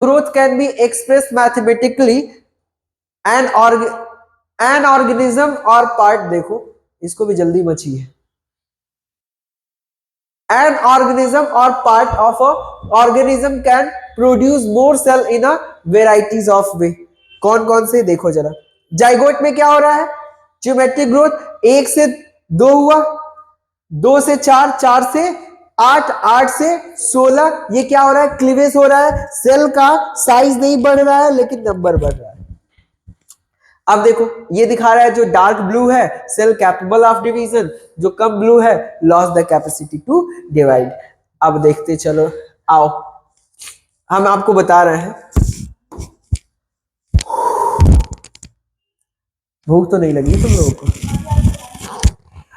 Growth can be express mathematically an organism और part, देखो इसको भी जल्दी बची है, an organism or part of a organism can produce more cell in a varieties of way। कौन कौन से देखो जरा, जाइगोट में क्या हो रहा है, ज्योमेट्रिक ग्रोथ, 1 से 2 हुआ, 2 से 4, 4 से 8, 8 से 16, ये क्या हो रहा है, क्लीवेज हो रहा है, सेल का साइज नहीं बढ़ रहा है लेकिन नंबर बढ़ रहा है। अब देखो ये दिखा रहा है जो डार्क ब्लू है सेल कैपेबल ऑफ डिवीजन, जो कम ब्लू है loss the capacity to divide. अब देखते चलो, आओ हम आपको बता रहे हैं, भूख तो नहीं लगी तुम लोगों को?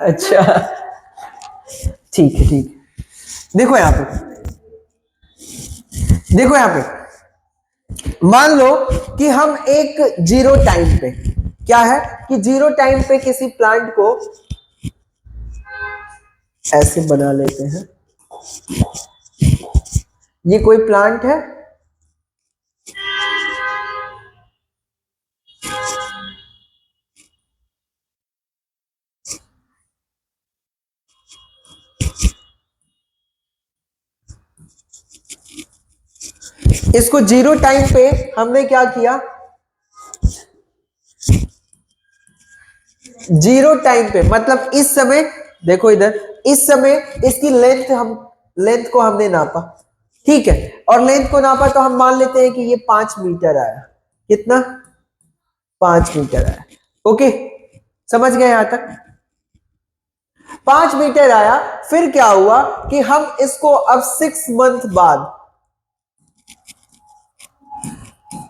अच्छा ठीक है ठीक है, देखो यहां पे, देखो यहां पे मान लो कि हम एक जीरो टाइम पे, क्या है कि जीरो टाइम पे किसी प्लांट को ऐसे बना लेते हैं, ये कोई प्लांट है, इसको जीरो टाइम पे हमने क्या किया, जीरो टाइम पे मतलब इस समय, देखो इधर, इस समय इसकी लेंथ को हमने नापा, ठीक है, और लेंथ को नापा तो हम मान लेते हैं कि ये 5 मीटर आया, कितना, 5 मीटर आया, ओके समझ गए यहां तक, 5 मीटर आया। फिर क्या हुआ कि हम इसको अब 6 मंथ बाद,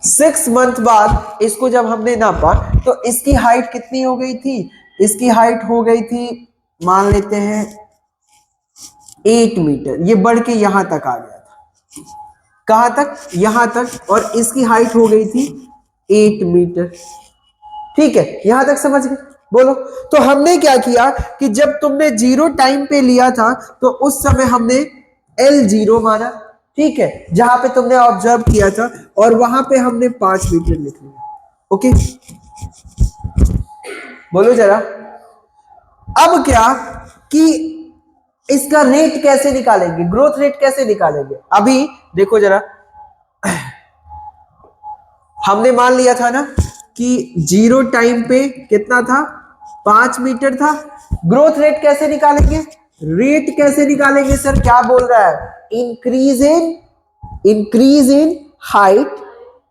6 मंथ बाद इसको जब हमने नापा तो इसकी हाइट कितनी हो गई थी, इसकी हाइट हो गई थी मान लेते हैं 8 मीटर, ये बढ़ के यहां तक आ गया था, कहां तक, यहां तक, और इसकी हाइट हो गई थी 8 मीटर, ठीक है, यहां तक समझ गए, बोलो। तो हमने क्या किया कि जब तुमने जीरो टाइम पे लिया था तो उस समय हमने L0 माना, ठीक है, जहां पे तुमने ऑब्जर्व किया था, और वहां पे हमने 5 मीटर लिख लिया, ओके, बोलो जरा। अब क्या कि इसका रेट कैसे निकालेंगे, ग्रोथ रेट कैसे निकालेंगे, अभी देखो जरा, हमने मान लिया था ना कि जीरो टाइम पे कितना था, 5 मीटर था, ग्रोथ रेट कैसे निकालेंगे, रेट कैसे निकालेंगे सर, क्या बोल रहा है, इंक्रीज इन हाइट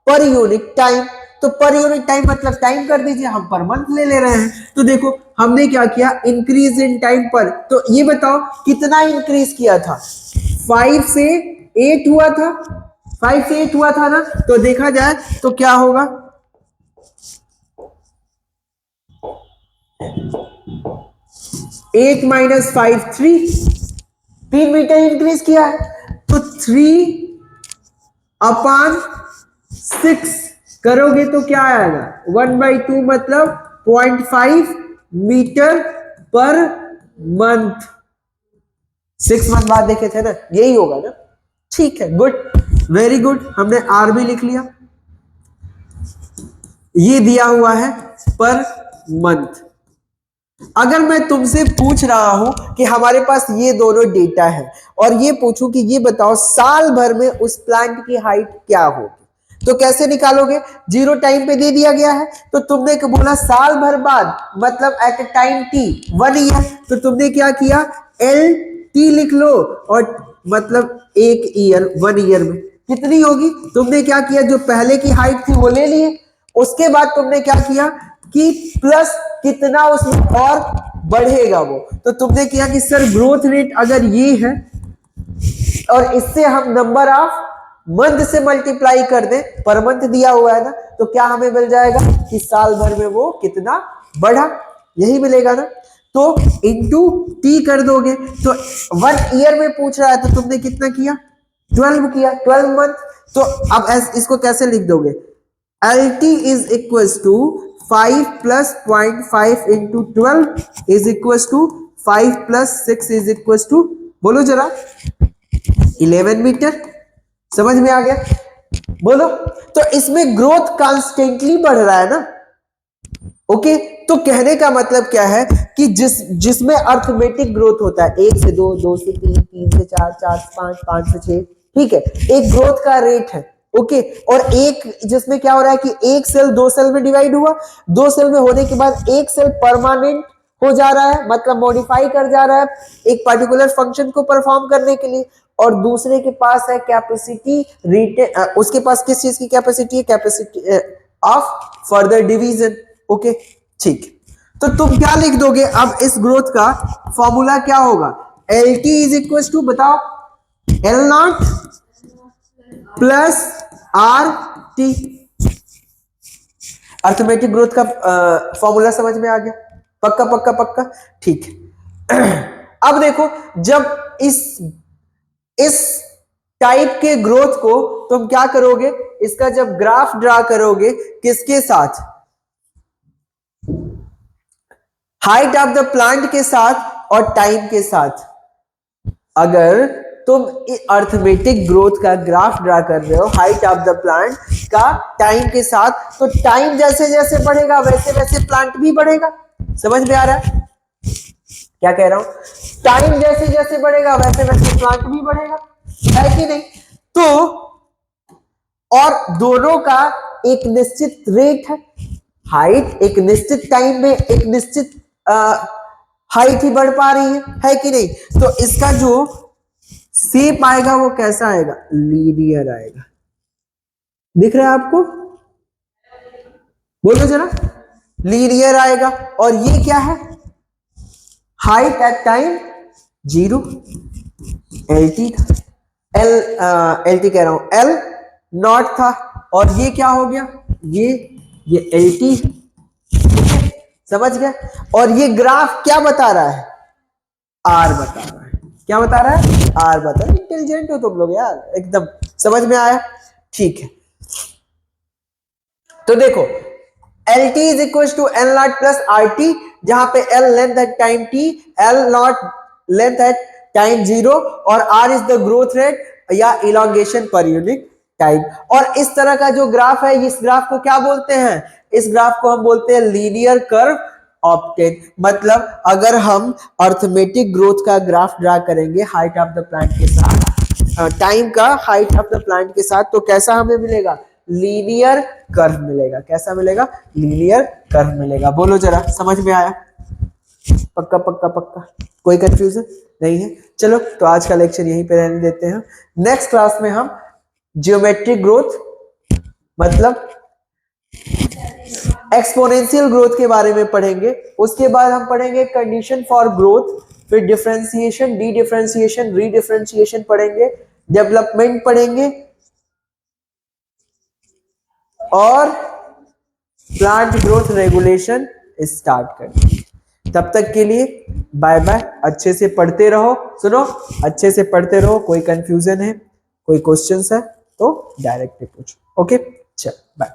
पर यूनिट टाइम, तो पर यूनिट टाइम मतलब टाइम कर दीजिए, हम पर मंथ ले रहे हैं, तो देखो हमने क्या किया, इंक्रीज इन टाइम पर, तो ये बताओ कितना इंक्रीज किया था, 5 से 8 हुआ था, 5 से 8 हुआ था ना, तो देखा जाए तो क्या होगा, 8 माइनस 5 3 मीटर इंक्रीज किया है, तो 3/6 करोगे तो क्या आएगा, 1/2 मतलब 0.5 मीटर पर मंथ, 6 मंथ बाद देखे थे ना, यही होगा ना, ठीक है, गुड, वेरी गुड, हमने आर भी लिख लिया, ये दिया हुआ है पर मंथ। अगर मैं तुमसे पूछ रहा हूं कि हमारे पास ये दोनों डेटा है और ये पूछूं कि ये बताओ साल भर में उस प्लांट की हाइट क्या होगी, तो कैसे निकालोगे, जीरो टाइम पे दे दिया गया है, तो तुमने बोला साल भर बाद मतलब at a time T 1 year, तो तुमने क्या किया, LT लिख लो, और मतलब 1 ईयर, 1 ईयर में कितनी होगी, तुमने क्या किया, जो पहले की हाइट थी वो ले लिए, उसके बाद तुमने क्या किया कि प्लस कितना उसमें और बढ़ेगा वो, तो तुमने किया कि सर ग्रोथ रेट अगर ये है और इससे हम नंबर ऑफ मंथ से मल्टीप्लाई कर दें, पर मंथ दिया हुआ है ना, तो क्या हमें मिल जाएगा कि साल भर में वो कितना बढ़ा, यही मिलेगा ना, तो इंटू टी कर दोगे, तो 1 ईयर में पूछ रहा है तो तुमने कितना किया, 12 किया, 12 मंथ, तो अब इसको कैसे लिख दोगे, LT is equals to 5 plus 0.5 into 12 is equals to 5 plus 6 is equals to, बोलो जरा, 11 मीटर, समझ में आ गया, बोलो। तो इसमें ग्रोथ कॉन्स्टेंटली बढ़ रहा है ना। ओके, तो कहने का मतलब क्या है कि जिसमें अर्थमेटिक ग्रोथ होता है, 1 से 2, 2 से 3, 3 से 4, 4 से 5, 5 से 6, ठीक है, एक ग्रोथ का रेट है। ओके, और एक जिसमें क्या हो रहा है कि एक सेल 2 सेल में डिवाइड हुआ, 2 सेल में होने के बाद एक सेल परमानेंट हो जा रहा है, मतलब मॉडिफाई कर जा रहा है एक पर्टिकुलर फंक्शन को परफॉर्म करने के लिए, और दूसरे के पास है कैपेसिटी रिटेन, उसके पास किस चीज की कैपेसिटी है, capacity of further division. Okay, ठीक, तो तुम क्या लिख दोगे अब इस ग्रोथ का फॉर्मूला क्या होगा, L T is equal to, बताओ, L not plus R T. Arithmetic growth का फॉर्मूला समझ में आ गया, पक्का पक्का पक्का, ठीक है। अब देखो, जब इस टाइप के ग्रोथ को तुम क्या करोगे, इसका जब ग्राफ ड्रा करोगे, किसके साथ, हाइट ऑफ द प्लांट के साथ और टाइम के साथ। अगर तुम अर्थमेटिक ग्रोथ का ग्राफ ड्रा कर रहे हो हाइट ऑफ द प्लांट का टाइम के साथ, तो टाइम जैसे जैसे बढ़ेगा वैसे वैसे प्लांट भी बढ़ेगा। समझ में आ रहा है क्या कह रहा हूं, टाइम जैसे जैसे बढ़ेगा वैसे वैसे प्लांट भी बढ़ेगा, है कि नहीं। तो और दोनों का एक निश्चित रेट है, हाइट एक निश्चित टाइम में एक निश्चित हाइट ही बढ़ पा रही है कि नहीं। तो इसका जो शेप आएगा वो कैसा आएगा, लीनियर आएगा। दिख रहा है आपको, बोलो जरा, लीनियर आएगा। और ये क्या है, height at time 0, L T था, एल टी कह रहा हूं, एल नॉट था, और ये क्या हो गया, ये एल टी, समझ गया। और ये ग्राफ क्या बता रहा है, आर बता रहा है, क्या बता रहा है, आर बता रहा है। इंटेलिजेंट हो तुम लोग यार, एकदम समझ में आया, ठीक है। तो देखो, L T is equal to L not plus R T, जहां पे L length at time T, L naught length at time 0, और R is the growth rate या इलॉन्गेशन पर यूनिट टाइम। और इस तरह का जो ग्राफ है, इस ग्राफ को क्या बोलते हैं, इस ग्राफ को हम बोलते हैं लीनियर कर्व ऑब्टेन। मतलब अगर हम अर्थमेटिक ग्रोथ का ग्राफ ड्रा करेंगे हाइट ऑफ द प्लांट के साथ, टाइम का हाइट ऑफ द प्लांट के साथ, तो कैसा हमें मिलेगा, लीनियर कर्व मिलेगा। कैसा मिलेगा, लीनियर कर्व मिलेगा। बोलो जरा, समझ में आया, पक्का पक्का पक्का, कोई कंफ्यूजन नहीं है। चलो, तो आज का लेक्चर यहीं पे रहने देते हैं। नेक्स्ट क्लास में हम जियोमेट्रिक ग्रोथ मतलब एक्सपोनेंशियल ग्रोथ के बारे में पढ़ेंगे। उसके बाद हम पढ़ेंगे कंडीशन फॉर ग्रोथ, फिर डिफरेंशिएशन, डी डिफरेंशिएशन, री डिफरेंशिएशन पढ़ेंगे, डेवलपमेंट पढ़ेंगे, और प्लांट ग्रोथ रेगुलेशन स्टार्ट करेंगे। तब तक के लिए बाय बाय, अच्छे से पढ़ते रहो। सुनो, अच्छे से पढ़ते रहो, कोई कंफ्यूजन है, कोई क्वेश्चंस है तो डायरेक्टली पूछो। ओके, चल बाय।